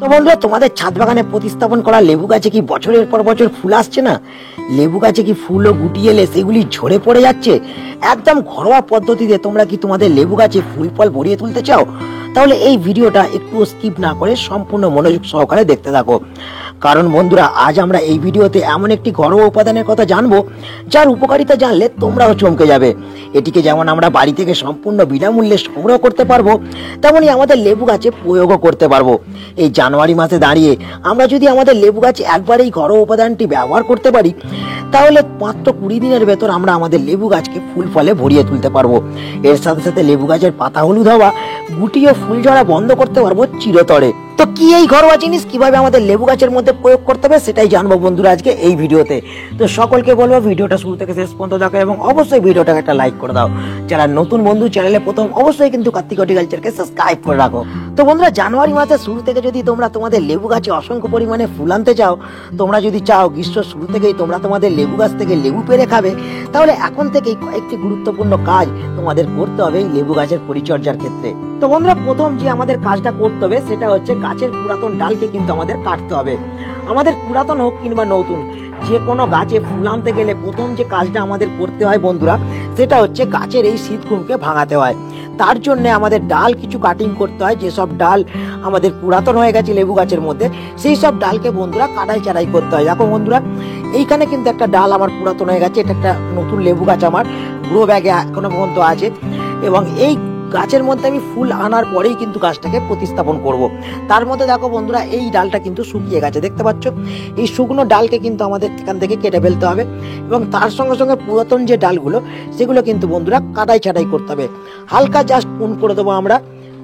তো বন্ধুরা, তোমাদের ছাদ বাগানে প্রতিস্থাপন করা লেবু গাছে কি বছরের পর বছর ফুল আসছে না? লেবু গাছে কি ফুল ও গুটি এলে সেগুলি ঝরে পড়ে যাচ্ছে? একদম ঘরোয়া পদ্ধতিতে তোমরা কি তোমাদের লেবু গাছে ফুল ফল ভরিয়ে তুলতে চাও? তাহলে এই ভিডিওটা একটু স্কিপ না করে সম্পূর্ণ মনোযোগ সহকারে দেখতে থাকো। কারণ বন্ধুরা, আজ আমরা এই ভিডিওতে এমন একটি ঘরোয়া উপাদানের কথা জানবো যার উপকারিতা জানলে তোমরাও চমকে যাবে। এটিকে যেমন আমরা বাড়ি থেকে সম্পূর্ণ বিনামূল্যে সংগ্রহ করতে পারবো, তেমনই আমাদের লেবু গাছে প্রয়োগও করতে পারবো। এই জানুয়ারি মাসে দাঁড়িয়ে আমরা যদি আমাদের লেবু গাছে একবার এই ঘরোয়া উপাদানটি ব্যবহার করতে পারি, তাহলে মাত্র 20 দিনের ভেতর আমরা আমাদের লেবু গাছকে ফুল ফলে ভরিয়ে তুলতে পারবো। এর সাথে সাথে লেবু গাছের পাতা হলুদ হওয়া, গুটি ও ফুল ঝরা বন্ধ করতে পারবো চিরতরে। তো কি এই ঘরোয়া জিনিস কিভাবে আমাদের লেবু গাছের মধ্যে প্রয়োগ করতে হবে সেটাই জানবো বন্ধুরা আজকে এই ভিডিওতে। তো সকলকে বলবো ভিডিওটা শুরু থেকে শেষ পর্যন্ত দেখো এবং অবশ্যই ভিডিওটাকে একটা লাইক করে দাও। যারা নতুন বন্ধু চ্যানেলে প্রথম, অবশ্যই কিন্তু কার্তিক হর্টিকালচারকে সাবস্ক্রাইব করে রাখো। তো বন্ধুরা, জানুয়ারি মাসের শুরু থেকে যদি তোমরা তোমাদের লেবু গাছে অসংখ্য পরিমাণে ফুল আনতে চাও, তোমরা যদি চাও গ্রীষ্মের শুরু থেকেই তোমরা তোমাদের লেবু গাছ থেকে লেবু পেড়ে খাবে, তাহলে এখন থেকেই কয়েকটি গুরুত্বপূর্ণ কাজ তোমাদের করতে হবে এই লেবু গাছের পরিচর্যার ক্ষেত্রে। তো বন্ধুরা, প্রথম যে আমাদের কাজটা করতে হবে সেটা হচ্ছে গাছের পুরাতন ডালকে কিন্তু আমাদের কাটতে হবে। আমাদের পুরাতন হোক কিংবা নতুন, যে কোনো গাছে ফুল আনতে গেলে প্রথম যে কাজটা আমাদের করতে হয় বন্ধুরা, সেটা হচ্ছে গাছের এই শীতগুলোকে ভাঙাতে হয়। তার জন্য আমাদের ডাল কিছু কাটিং করতে হয়। যেসব ডাল আমাদের পুরাতন হয়ে গেছে লেবু গাছের মধ্যে, সেই সব ডালকে বন্ধুরা কাটাই চাটাই করতে হয়। দেখো বন্ধুরা, এইখানে কিন্তু একটা ডাল আমার পুরাতন হয়ে গেছে, এটা একটা নতুন লেবু গাছ আমার গ্রো ব্যাগে এখনো পর্যন্ত আছে, এবং এই গাছের মধ্যে আমি ফুল আনার পরেই কিন্তু গাছটাকে প্রতিস্থাপন করব। তার মধ্যে দেখো বন্ধুরা, এই ডালটা কিন্তু শুকিয়ে গেছে, দেখতে পাচ্ছ। এই শুকনো ডালকে কিন্তু আমাদের এখান থেকে কেটে ফেলতে হবে, এবং তার সঙ্গে সঙ্গে পুরাতন যে ডালগুলো সেগুলো কিন্তু বন্ধুরা কাটাই ছাটাই করতে হবে। হালকা জাস্ট পুন করে দেবো আমরা,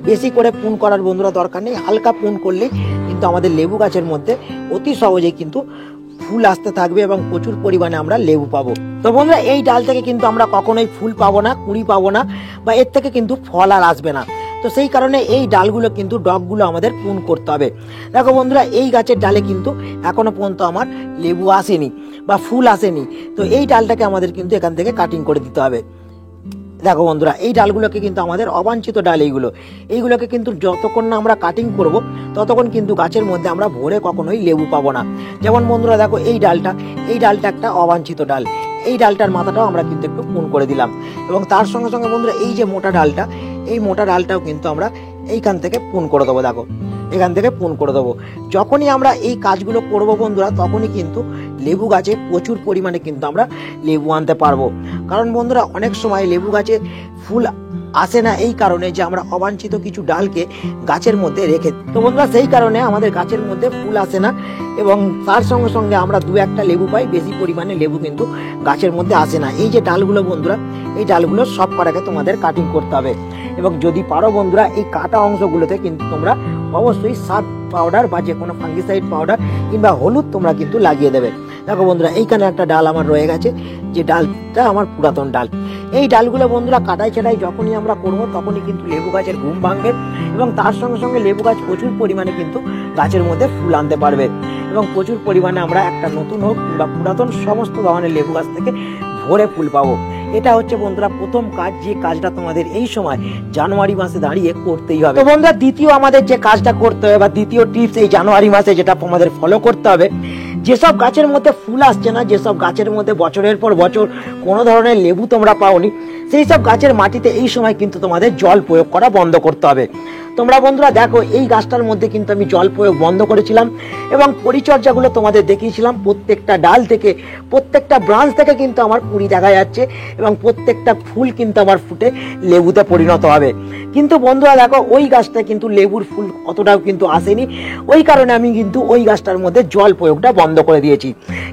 বেশি করে পুন করার বন্ধুরা দরকার নেই। হালকা পুন করলেই কিন্তু আমাদের লেবু গাছের মধ্যে অতি সহজেই কিন্তু ফুল আসতে থাকবে এবং প্রচুর পরিমাণে আমরা লেবু পাবো। তো বন্ধুরা, এই ডাল থেকে কিন্তু আমরা কখনোই ফুল পাবো না, কুড়ি পাবো না, বা এর থেকে কিন্তু ফল আর আসবে না। তো সেই কারণে এই ডালগুলো কিন্তু ডগগুলো আমাদের পুন করতে হবে। দেখো বন্ধুরা, এই গাছের ডালে কিন্তু এখনো পর্যন্ত আমার লেবু আসেনি বা ফুল আসেনি। তো এই ডালটাকে আমাদের কিন্তু এখান থেকে কাটিং করে দিতে হবে। দেখো বন্ধুরা, এই ডালগুলোকে কিন্তু আমাদের অবাঞ্ছিত ডাল, এইগুলোকে কিন্তু যতক্ষণ না আমরা কাটিং করব ততক্ষণ কিন্তু গাছের মধ্যে আমরা ভরে কখনোই লেবু পাবো না। যেমন বন্ধুরা দেখো, এই ডালটা একটা অবাঞ্ছিত ডাল। এই ডালটার মাথাটাও আমরা কিন্তু একটু পুন করে দিলাম, এবং তার সঙ্গে সঙ্গে বন্ধুরা এই যে মোটা ডালটা, এই মোটা ডালটাও কিন্তু আমরা এইখান থেকে পুন করে দেবো। দেখো, এখান থেকে পুন করে দেবো। যখনই আমরা এই কাজগুলো করব বন্ধুরা, তখনই কিন্তু লেবু গাছে প্রচুর পরিমাণে কিন্তু আমরা লেবু আনতে পারবো। কারণ বন্ধুরা, অনেক সময় লেবু গাছে ফুল আসে না এই কারণে যে আমরা অবাঞ্ছিত কিছু ডালকে গাছের মধ্যে রেখে। তো বন্ধুরা, সেই কারণে আমাদের গাছের মধ্যে ফুল আসে না, এবং তার সঙ্গে সঙ্গে আমরা দু একটা লেবু পাই, বেশি পরিমাণে লেবু কিন্তু গাছের মধ্যে আসে না। এই যে ডালগুলো বন্ধুরা, এই ডালগুলো সব কটাকে তোমাদের কাটিং করতে হবে, এবং যদি পারো বন্ধুরা এই কাটা অংশগুলোতে কিন্তু তোমরা অবশ্যই সার পাউডার বা যে কোনো ফাঙ্গিসাইড পাউডার কিংবা হলুদ তোমরা কিন্তু লাগিয়ে দেবে। দেখো বন্ধুরা, এইখানে একটা ডাল আমার রয়ে গেছে, যে ডালটা আমার পুরাতন ডাল। এই ডালগুলো বন্ধুরা কাটাই ছাটাই যখনই আমরা করবো, তখনই কিন্তু লেবু গাছের ঘুম ভাঙবে, এবং তার সঙ্গে সঙ্গে লেবু গাছ প্রচুর পরিমাণে কিন্তু গাছের মধ্যে ফুল আনতে পারবে, এবং প্রচুর পরিমাণে আমরা একটা নতুন হোক কিংবা পুরাতন সমস্ত ধরনের লেবু গাছ থেকে ভরে ফুল পাবো। এটা হচ্ছে বন্ধুরা প্রথম কাজ, যে কাজটা তোমাদের এই সময় জানুয়ারি মাসে দাঁড়িয়ে করতেই হবে। তো বন্ধুরা, দ্বিতীয় আমাদের যে কাজটা করতে হবে বা দ্বিতীয় টিপস এই জানুয়ারি মাসে যেটা আমাদের ফলো করতে হবে, যেসব গাছের মধ্যে ফুল আসছে না, যেসব গাছের মধ্যে বছরের পর বছর কোনো ধরনের লেবু তোমরা পাওনি, সেই সব গাছের মাটিতে এই সময় কিন্তু তোমাদের জল প্রয়োগ করা বন্ধ করতে হবে। তোমরা বন্ধুরা দেখো, এই গাছটার মধ্যে কিন্তু আমি জল প্রয়োগ বন্ধ করেছিলাম, এবং পরিচর্যাগুলো তোমাদের দেখিয়েছিলাম। প্রত্যেকটা ডাল থেকে, প্রত্যেকটা ব্রাঞ্চ থেকে কিন্তু আমার কুড়ি দেখা যাচ্ছে, এবং প্রত্যেকটা ফুল কিন্তু আমার ফুটে লেবুতে পরিণত হবে। কিন্তু বন্ধুরা দেখো, ওই গাছটা কিন্তু লেবুর ফুল অতটাও কিন্তু আসেনি, ওই কারণে আমি কিন্তু ওই গাছটার মধ্যে জল প্রয়োগটা বন্ধ করে দিয়েছি।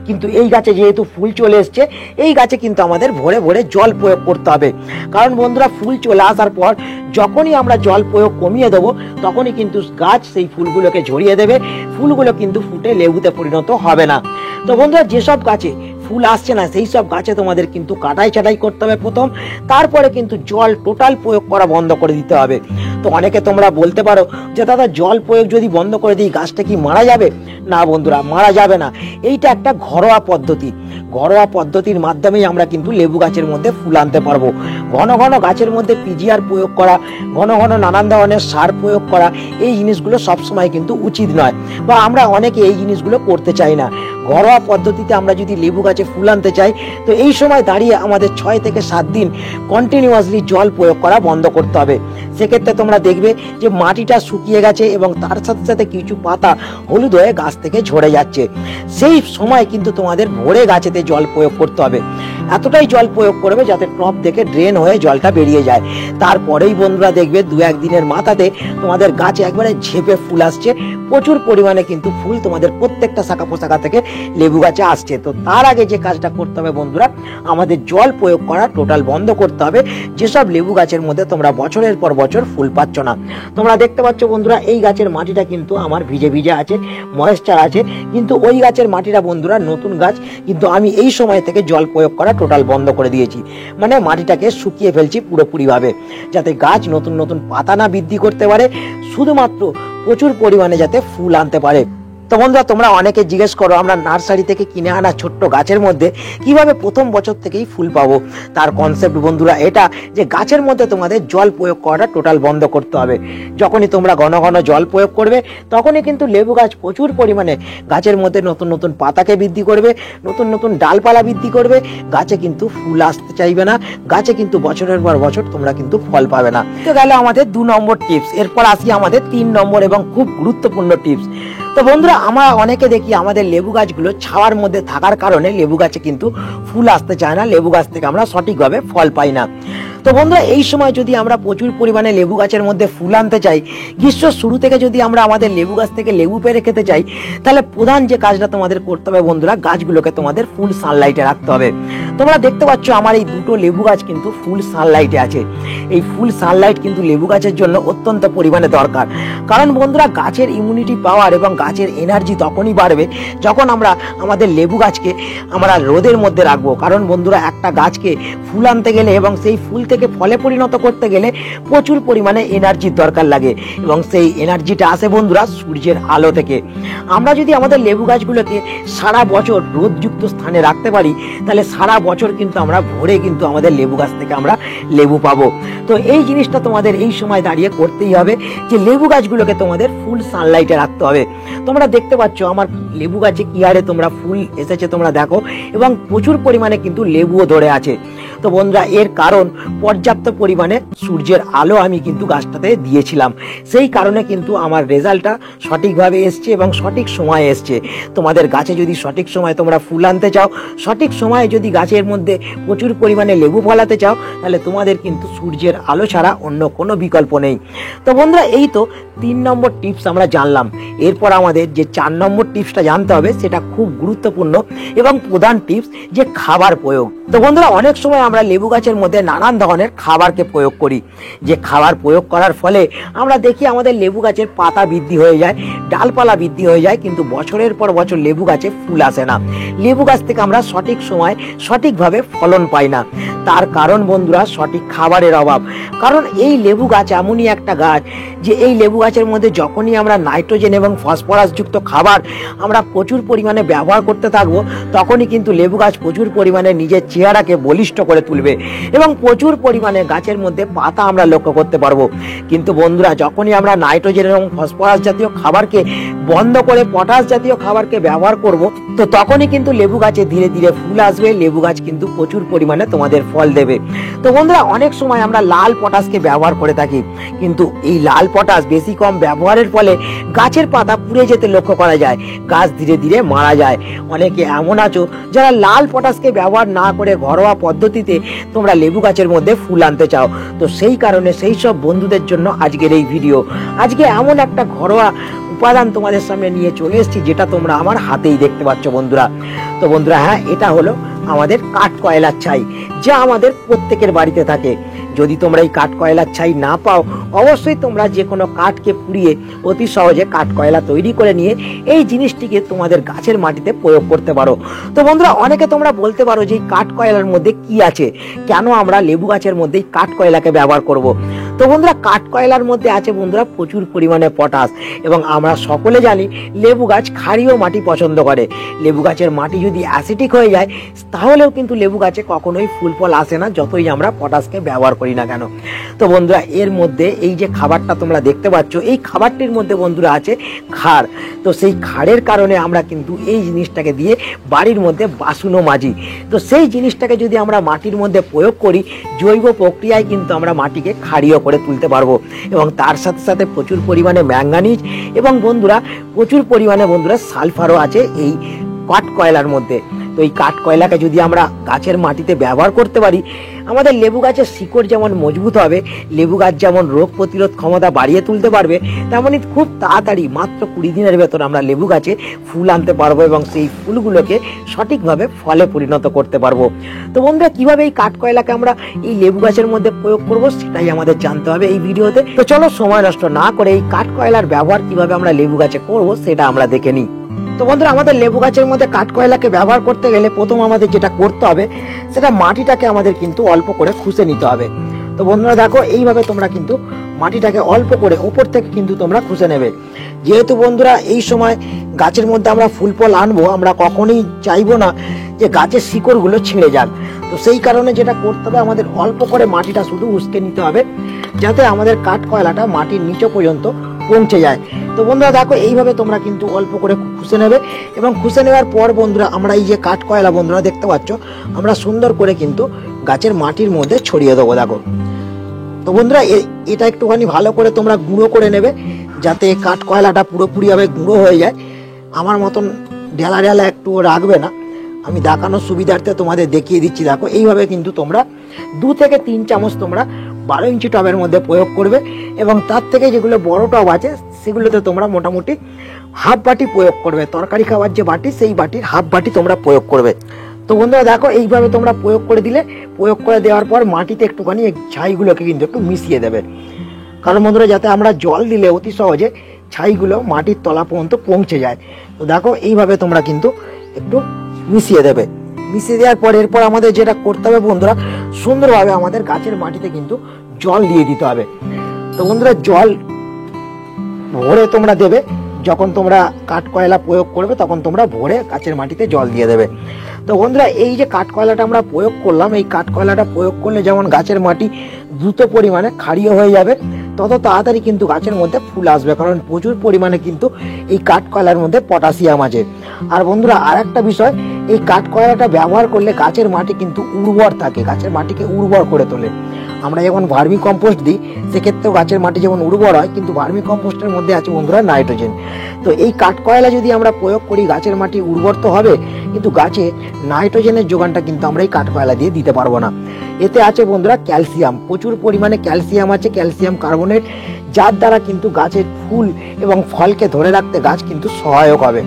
কিন্তু এই গাছে যেহেতু ফুল চলে এসছে, এই গাছে কিন্তু আমাদের ভরে ভরে জল প্রয়োগ করতে হবে। কারণ বন্ধুরা, ফুল চলে আসার পর যখনই আমরা জল প্রয়োগ কমিয়ে দেবো, তখনই কিন্তু গাছ সেই ফুলগুলোকে ঝরিয়ে দেবে, ফুলগুলো কিন্তু ফুটে লেবুতে পরিণত হবে না। তো বন্ধুরা, যেসব গাছে ফুল আসছে না সেই সব গাছে তোমাদের কিন্তু কাটাই ছাটাই করতে হবে প্রথম, তারপরে কিন্তু জল টোটাল প্রয়োগ করা বন্ধ করে দিতে হবে। তো অনেকে তোমরা বলতে পারো যে দাদা, জল প্রয়োগ যদি বন্ধ করে দিই গাছটা কি মারা যাবে? না বন্ধুরা, মারা যাবে না। এইটা একটা ঘরোয়া পদ্ধতি। ঘরোয়া পদ্ধতির মাধ্যমেই আমরা কিন্তু লেবু গাছের মধ্যে ফুল আনতে পারবো। ঘন ঘন গাছের মধ্যে পিজিআর প্রয়োগ করা, ঘন ঘন নানান ধরনের সার প্রয়োগ করা, এই জিনিসগুলো সবসময় কিন্তু উচিত নয়, বা আমরা অনেকে এই জিনিসগুলো করতে চাই না। ঘরোয়া পদ্ধতিতে আমরা যদি লেবু গাছে ফুল আনতে চাই, তো এই সময় দাঁড়িয়ে আমাদের 6 থেকে 7 দিন কন্টিনিউয়াসলি জল প্রয়োগ করা বন্ধ করতে হবে। সেক্ষেত্রে তোমরা দেখবে যে মাটিটা শুকিয়ে গেছে এবং তার সাথে সাথে কিছু পাতা হলুদ হয়ে গাছ থেকে ঝরে যাচ্ছে। সেই সময় কিন্তু তোমাদের ভরে গাছেতে জল প্রয়োগ করতে হবে। এতটাই জল প্রয়োগ করবে যাতে টপ থেকে ড্রেন হয়ে জলটা বেরিয়ে যায়। তারপরেই বন্ধুরা দেখবে 2-1 দিনের মাথাতে তোমাদের গাছে একবারে ঝেপে ফুল আসছে, প্রচুর পরিমাণে কিন্তু ফুল তোমাদের প্রত্যেকটা শাখা পোশাখা থেকে লেবু গাছে আসছে। তো তার আগে যে কাজটা করতে হবে বন্ধুরা, আমাদের জল প্রয়োগ করা টোটাল বন্ধ করতে হবে। যেসব লেবু গাছের মধ্যে তোমরা বছরের পর বছর ফুল পাচ্ছ না। তোমরা দেখতে পাচ্ছ বন্ধুরা, এই গাছের মাটিটা কিন্তু আমার ভিজে ভিজে আছে, ময়েশ্চার আছে, কিন্তু ওই গাছের মাটিটা বন্ধুরা নতুন গাছ, কিন্তু আমি এই সময় থেকে জল প্রয়োগ করা টোটাল বন্ধ করে দিয়েছি। মানে মাটিটাকে শুকিয়ে ফেলছি পুরোপুরি ভাবে, যাতে গাছ নতুন নতুন পাতা না বৃদ্ধি করতে পারে, শুধুমাত্র প্রচুর পরিমাণে যাতে ফুল আনতে পারে। তো বন্ধুরা, তোমরা অনেকে জিজ্ঞেস করো আমরা নার্সারি থেকে কিনে আনা ছোট্ট গাছের মধ্যে কিভাবে প্রথম বছর থেকেই ফুল পাবো। তার কনসেপ্ট বন্ধুরা এটা, যে গাছের মধ্যে তোমাদের জল প্রয়োগ করাটা টোটাল বন্ধ করতে হবে। যখনই তোমরা ঘন ঘন জল প্রয়োগ করবে, তখনই কিন্তু লেবু গাছ প্রচুর পরিমাণে গাছের মধ্যে নতুন নতুন পাতাকে বৃদ্ধি করবে, নতুন নতুন ডালপালা বৃদ্ধি করবে, গাছে কিন্তু ফুল আসতে চাইবে না, গাছে কিন্তু বছরের পর বছর তোমরা কিন্তু ফল পাবে না। তো গেল আমাদের 2 নম্বর টিপস। এরপর আসি আমাদের 3 নম্বর এবং খুব গুরুত্বপূর্ণ টিপস। তো বন্ধুরা, আমরা অনেকে দেখি আমাদের লেবু গাছগুলো ছাওয়ার মধ্যে থাকার কারণে লেবু গাছে কিন্তু ফুল আসতে চায় না, লেবু গাছ থেকে আমরা সঠিকভাবে ফল পাই না। তো বন্ধুরা, এই সময় যদি আমরা প্রচুর পরিমাণে লেবু গাছের মধ্যে ফুল আনতে চাই, গ্রীষ্ম শুরু থেকে যদি আমরা আমাদের লেবু গাছ থেকে লেবু পেড়ে খেতে চাই, তাহলে প্রধান যে কাজটা তোমাদের করতে হবে বন্ধুরা, গাছগুলোকে তোমাদের ফুল সানলাইটে রাখতে হবে। তোমরা দেখতে পাচ্ছ আমার এই 2টো লেবু গাছ কিন্তু ফুল সানলাইটে আছে। এই ফুল সানলাইট কিন্তু লেবু গাছের জন্য অত্যন্ত পরিমাণে দরকার। কারণ বন্ধুরা, গাছের ইমিউনিটি পাওয়ার এবং গাছের এনার্জি তখনই বাড়বে যখন আমরা আমাদের লেবু গাছকে আমরা রোদের মধ্যে রাখবো। কারণ বন্ধুরা, একটা গাছকে ফুল আনতে গেলে এবং সেই ফুল থেকে ফলে পরিণত করতে গেলে প্রচুর পরিমাণে এনার্জির দরকার লাগে, এবং সেই এনার্জিটা আসে বন্ধুরা সূর্যের আলো থেকে। আমরা যদি আমাদের লেবু গাছগুলোকে সারা বছর রোদযুক্ত স্থানে রাখতে পারি, তাহলে সারা বছর কিন্তু আমরা ভরে কিন্তু আমাদের লেবু গাছ থেকে আমরা লেবু পাবো। তো এই জিনিসটা তোমাদের এই সময় দাঁড়িয়ে করতেই হবে, যে লেবু গাছগুলোকে তোমাদের ফুল সানলাইটে রাখতে হবে। তোমরা দেখতে পাচ্ছ আমার লেবু গাছে কি হারে তোমরা ফুল এসেছে তোমরা দেখো, এবং প্রচুর পরিমাণে কিন্তু লেবুও ধরে আছে। তো বন্ধুরা, এর কারণ পর্যাপ্ত পরিমাণে সূর্যের আলো আমি কিন্তু গাছটাতে দিয়েছিলাম, সেই কারণে কিন্তু আমার রেজাল্টটা সঠিকভাবে এসছে এবং সঠিক সময়ে এসছে। তোমাদের গাছে যদি সঠিক সময় তোমরা ফুল আনতে চাও, সঠিক সময়ে যদি গাছের মধ্যে প্রচুর পরিমাণে লেবু ফলাতে চাও, তাহলে তোমাদের কিন্তু সূর্যের আলো ছাড়া অন্য কোনো বিকল্প নেই। তো বন্ধুরা, এই তো 3 নম্বর টিপস আমরা জানলাম। এরপর আমাদের যে 4 নম্বর টিপসটা জানতে হবে, সেটা খুব গুরুত্বপূর্ণ এবং প্রধান টিপস, যে খাবার প্রয়োগ। তো বন্ধুরা, অনেক সময় আমরা লেবু গাছের মধ্যে নানান ধরনের খাবারকে প্রয়োগ করি, যে খাবার প্রয়োগ করার ফলে আমরা দেখি আমাদের লেবু গাছের পাতা বৃদ্ধি হয়ে যায়, ডালপালা বৃদ্ধি হয়ে যায়, কিন্তু বছরের পর বছর লেবু গাছে ফুল আসে না। লেবু গাছ থেকে আমরা সঠিক সময় সঠিকভাবে ফলন পাই না। তার কারণ বন্ধুরা, সঠিক খাবারের অভাব। কারণ এই লেবু গাছ এমনই একটা গাছ, যে এই লেবু গাছের মধ্যে যখনই আমরা নাইট্রোজেন এবং ফসফরাস যুক্ত খাবার আমরা প্রচুর পরিমাণে ব্যবহার করতে থাকবো, তখনই কিন্তু লেবু গাছ প্রচুর পরিমাণে নিজের চেহারাকে বলিষ্ঠ করে তুলবে এবং প্রচুর পরিমাণে গাছের মধ্যে পাতা আমরা লক্ষ্য করতে পারবো। কিন্তু বন্ধুরা, যখনই আমরা নাইট্রোজেন এবং ফসফরাস জাতীয় খাবারকে বন্ধ করে পটাশ জাতীয় খাবারকে ব্যবহার করব, তো তখনই কিন্তু লেবু গাছে ধীরে ধীরে ফুল আসবে, লেবু গাছ কিন্তু প্রচুর পরিমাণে তোমাদের ফল দেবে। তো বন্ধুরা, অনেক সময় আমরা লাল পটাশকে ব্যবহার করে থাকি, কিন্তু এই লাল পটাশ বেশি কম ব্যবহারের ফলে গাছের পাতা পুড়ে যেতে লক্ষ্য করা যায়, গাছ ধীরে ধীরে মারা যায়। অনেকে এমন আছো যারা লাল পটাশকে ব্যবহার না করে ঘরোয়া পদ্ধতিতে তোমরা লেবু গাছের মধ্যে ফুল আনতে চাও। তো সেই কারণে সেই সব বন্ধুদের জন্য আজকের এই ভিডিও। আজকে এমন একটা ঘরোয়া উপাদান তোমাদের সামনে নিয়ে চলে এসেছি, যেটা তোমরা আমার হাতেই দেখতে পাচ্ছ বন্ধুরা। তো বন্ধুরা, হ্যাঁ, এটা হলো আমাদের কাঠ কয়লার ছাই, যা আমাদের প্রত্যেকের বাড়িতে থাকে। যদি তোমরা এই কাঠ কয়লার ছাই না পাও, অবশ্যই তোমরা যে কোনো কাঠকে পুড়িয়ে অতি সহজে কাঠ কয়লা তৈরি করে নিয়ে এই জিনিসটিকে তোমাদের গাছের মাটিতে প্রয়োগ করতে পারো। তো বন্ধুরা, অনেকে তোমরা বলতে পারো যে এই কাঠ কয়লার মধ্যে কি আছে, কেন আমরা লেবু গাছের মধ্যে কাঠ কয়লাকে ব্যবহার করব। তো তো বন্ধুরা কাঠকয়লার মধ্যে আছে বন্ধুরা প্রচুর পরিমাণে পটাশ, এবং আমরা সকলে জানি লেবু গাছ ক্ষারীয় মাটি পছন্দ করে। লেবু গাছের মাটি যদি অ্যাসিডিক হয়ে যায় তাহলেও কিন্তু লেবু গাছে কখনোই ফুল ফল আসে না, যতই আমরা পটাশকে ব্যবহার করি না কেন। তো বন্ধুরা এর মধ্যে এই যে খাবারটা তোমরা দেখতে পাচ্ছ, এই খাবারটির মধ্যে বন্ধুরা আছে ক্ষার। তো সেই ক্ষারের কারণে আমরা কিন্তু এই জিনিসটাকে দিয়ে বাড়ির মধ্যে বাসনও মাজি। তো সেই জিনিসটাকে যদি আমরা মাটির মধ্যে প্রয়োগ করি, জৈব প্রক্রিয়ায় কিন্তু আমরা মাটিকে ক্ষারীয় করে তুলতে পারবো। এবং তার সাথে সাথে প্রচুর পরিমাণে ম্যাঙ্গানিজ এবং বন্ধুরা প্রচুর পরিমাণে বন্ধুরা সালফারও আছে এই কাঠকয়লার মধ্যে। তো এই কাঠকয়লাকে যদি আমরা গাছের মাটিতে ব্যবহার করতে পারি, আমাদের লেবু গাছের শিকড় যেমন মজবুত হবে, লেবু গাছ যেমন রোগ প্রতিরোধ ক্ষমতা বাড়িয়ে তুলতে পারবে, তেমনই খুব তাড়াতাড়ি মাত্র 20 দিনের ভেতর আমরা লেবু গাছে ফুল আনতে পারবো এবং সেই ফুলগুলোকে সঠিকভাবে ফলে পরিণত করতে পারবো। তো বন্ধুরা কিভাবে এই কাঠকয়লাকে আমরা এই লেবু গাছের মধ্যে প্রয়োগ করব সেটাই আমাদের জানতে হবে এই ভিডিওতে। তো চলো সময় নষ্ট না করে এই কাঠকয়লার ব্যবহার কিভাবে আমরা লেবু গাছে করব সেটা আমরা দেখে নিই। তো বন্ধুরা আমাদের লেবু গাছের মধ্যে কাঠকয়লাকে ব্যবহার করতে গেলে প্রথম আমাদের যেটা করতে হবে সেটা মাটিটাকে আমাদের কিন্তু অল্প করে খুঁজে নিতে হবে। তো বন্ধুরা দেখো এইভাবে তোমরা কিন্তু মাটিটাকে অল্প করে উপর থেকে কিন্তু তোমরা খুঁজে নেবে। যেহেতু বন্ধুরা এই সময় গাছের মধ্যে আমরা ফুল ফল আনবো, আমরা কখনোই চাইবো না যে গাছের শিকড়গুলো ছিঁড়ে যাক। তো সেই কারণে যেটা করতে হবে আমাদের অল্প করে মাটিটা শুধু উস্কে নিতে হবে, যাতে আমাদের কাঠকয়লাটা মাটির নিচে পর্যন্ত পৌঁছে যায়। তো বন্ধুরা দেখো এইভাবে তোমরা কিন্তু অল্প করে খুঁজে নেবে, এবং খুঁজে নেওয়ার পর বন্ধুরা আমরা এই যে কাঠকয়লা বন্ধুরা দেখতে পাচ্ছ আমরা সুন্দর করে কিন্তু গাছের মাটির মধ্যে ছড়িয়ে দেবো। দেখো তো বন্ধুরা এটা একটুখানি ভালো করে তোমরা গুঁড়ো করে নেবে, যাতে কাঠকয়লাটা পুরোপুরিভাবে গুঁড়ো হয়ে যায়। আমার মতন ঢেলা ঢেলা একটু রাখবে না, আমি দেখানোর সুবিধার্থে তোমাদের দেখিয়ে দিচ্ছি। দেখো এইভাবে কিন্তু তোমরা 2 থেকে 3 চামচ তোমরা 12 ইঞ্চি টবের মধ্যে প্রয়োগ করবে, এবং তার থেকে যেগুলো বড় টব আছে সেগুলোতে তোমরা মোটামুটি হাফ বাটি প্রয়োগ করবে। তরকারি খাওয়ার যে বাটি সেই বাটির হাফ বাটি তোমরা প্রয়োগ করবে। তো বন্ধুরা দেখো এইভাবে তোমরা প্রয়োগ করে দিলে, প্রয়োগ করে দেওয়ার পর মাটিতে একটুখানি এই ছাইগুলোকে কিন্তু একটু মিশিয়ে দেবে, কারণ বন্ধুরা যাতে আমরা জল দিলে অতি সহজে ছাইগুলো মাটির তলা পর্যন্ত পৌঁছে যায়। তো দেখো এইভাবে তোমরা কিন্তু একটু মিশিয়ে দেবে। মিশিয়ে দেওয়ার পর এরপর আমাদের যেটা করতে হবে বন্ধুরা, সুন্দরভাবে আমাদের গাছের মাটিতে কিন্তু জল দিয়ে দিতে হবে। তো বন্ধুরা জল ভরে তোমরা দেবে, যখন তোমরা কাঠকয়লা প্রয়োগ করবে তখন তোমরা ভরে গাছের মাটিতে জল দিয়ে দেবে। তো বন্ধুরা এই যে কাঠকয়লাটা আমরা প্রয়োগ করলাম, এই কাঠকয়লাটা প্রয়োগ করলে যেমন গাছের মাটি দ্রুত পরিমাণে ক্ষারীয় হয়ে যাবে, তত তাড়াতাড়ি কিন্তু গাছের মধ্যে ফুল আসবে, কারণ প্রচুর পরিমাণে কিন্তু এই কাঠকয়লার মধ্যে পটাশিয়াম আছে। আর বন্ধুরা আর একটা বিষয়, এই কাঠকয়লাটা ব্যবহার করলে গাছের মাটি কিন্তু উর্বর থাকে, গাছের মাটিকে উর্বর করে তোলে। আমরা যখন ভার্মি কম্পোস্ট দিই সেক্ষেত্রেও গাছের মাটি যেমন উর্বর হয়, কিন্তু ভার্মি কম্পোস্টের মধ্যে আছে বন্ধুরা নাইট্রোজেন। তো এই কাঠকয়লা যদি আমরা প্রয়োগ করি গাছের মাটি উর্বর তো হবে, কিন্তু গাছে নাইট্রোজেনের যোগানটা কিন্তু আমরা এই কাঠকয়লা দিয়ে দিতে পারবো না। এতে আছে বন্ধুরা ক্যালসিয়াম, প্রচুর পরিমাণে ক্যালসিয়াম আছে, ক্যালসিয়াম কার্বনেট, যার দ্বারা কিন্তু গাছের ফুল এবং ফলকে ধরে রাখতে গাছ কিন্তু সহায়ক হবে।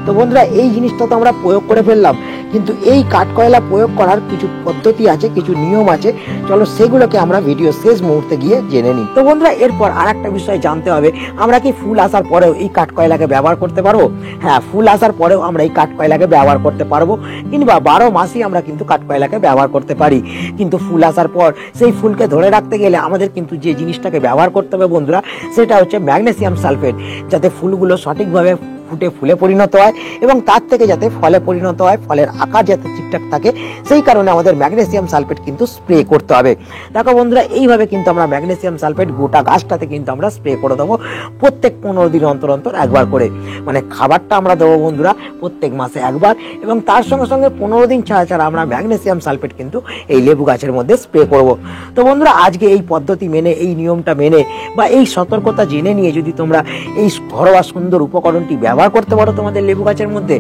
তো বন্ধুরা এই জিনিসটা তো আমরা প্রয়োগ করে ফেললাম, কিন্তু এই কাঠকয়লা প্রয়োগ করার কিছু পদ্ধতি আছে, কিছু নিয়ম আছে, চলো সেগুলোকে আমরা ভিডিও শেষ মুহূর্তে গিয়ে জেনে নিই। তো বন্ধুরা এরপর আর একটা বিষয় জানতে হবে, আমরা কি ফুল আসার পরেও এই কাঠকয়লাকে ব্যবহার করতে পারবো? হ্যাঁ, ফুল আসার পরেও আমরা এই কাঠকয়লাকে ব্যবহার করতে পারবো, কিংবা 12 মাসই আমরা কিন্তু কাঠকয়লাকে ব্যবহার করতে পারি। কিন্তু ফুল আসার পর সেই ফুলকে ধরে রাখতে গেলে আমাদের কিন্তু যে জিনিসটাকে ব্যবহার করতে হবে বন্ধুরা, সেটা হচ্ছে ম্যাগনেসিয়াম সালফেট, যাতে ফুলগুলো সঠিকভাবে ফুটে ফুলে পরিণত হয় এবং তার থেকে যাতে ফলে পরিণত হয়, ফলের আকার যাতে ঠিকঠাক থাকে, সেই কারণে আমাদের ম্যাগনেসিয়াম সালফেট কিন্তু স্প্রে করতে হবে। দেখো বন্ধুরা এইভাবে কিন্তু আমরা ম্যাগনেসিয়াম সালফেট গোটা গাছটাতে কিন্তু আমরা স্প্রে করে দেবো প্রত্যেক 15 দিন অন্তর অন্তর একবার করে। মানে খাবারটা আমরা দেবো বন্ধুরা প্রত্যেক মাসে একবার, এবং তার সঙ্গে সঙ্গে 15 দিন ছাড়া ছাড়া আমরা ম্যাগনেসিয়াম সালফেট কিন্তু এই লেবু গাছের মধ্যে স্প্রে করব। তো বন্ধুরা আজকে এই পদ্ধতি মেনে, এই নিয়মটা মেনে বা এই সতর্কতা জেনে নিয়ে যদি তোমরা এই ঘরোয়া সুন্দর উপকরণটি ব্যবহার করতে পারো তোমাদের লেবু গাছের মধ্যে,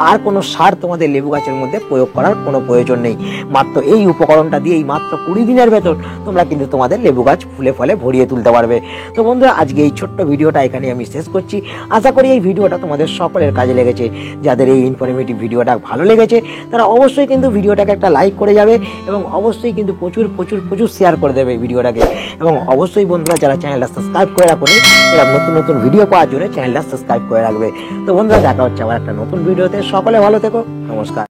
আর কোনো সার তোমাদের লেবু গাছের মধ্যে প্রয়োগ করার কোনো প্রয়োজন নেই। মাত্র এই উপকরণটা দিয়ে এই মাত্র 20 দিনের ভেতর তোমরা কিন্তু তোমাদের লেবু গাছ ফুলে ফলে ভরিয়ে তুলতে পারবে। তো বন্ধুরা আজকে এই ছোট্ট ভিডিওটা এখানে আমি শেষ করছি। আশা করি এই ভিডিওটা তোমাদের সকলের কাজে লেগেছে। যাদের এই ইনফরমেটিভ ভিডিওটা ভালো লেগেছে তারা অবশ্যই কিন্তু ভিডিওটাকে একটা লাইক করে যাবে, এবং অবশ্যই কিন্তু প্রচুর প্রচুর প্রচুর শেয়ার করে দেবে ভিডিওটাকে। এবং অবশ্যই বন্ধুরা যারা চ্যানেলটা সাবস্ক্রাইব করে রাখুনি, এরা নতুন নতুন ভিডিও পাওয়ার জন্য চ্যানেলটা সাবস্ক্রাইব করে রাখবে। তো বন্ধুরা দেখা হচ্ছে আবার একটা নতুন ভিডিওতে। সকলে ভালো থেকো, নমস্কার।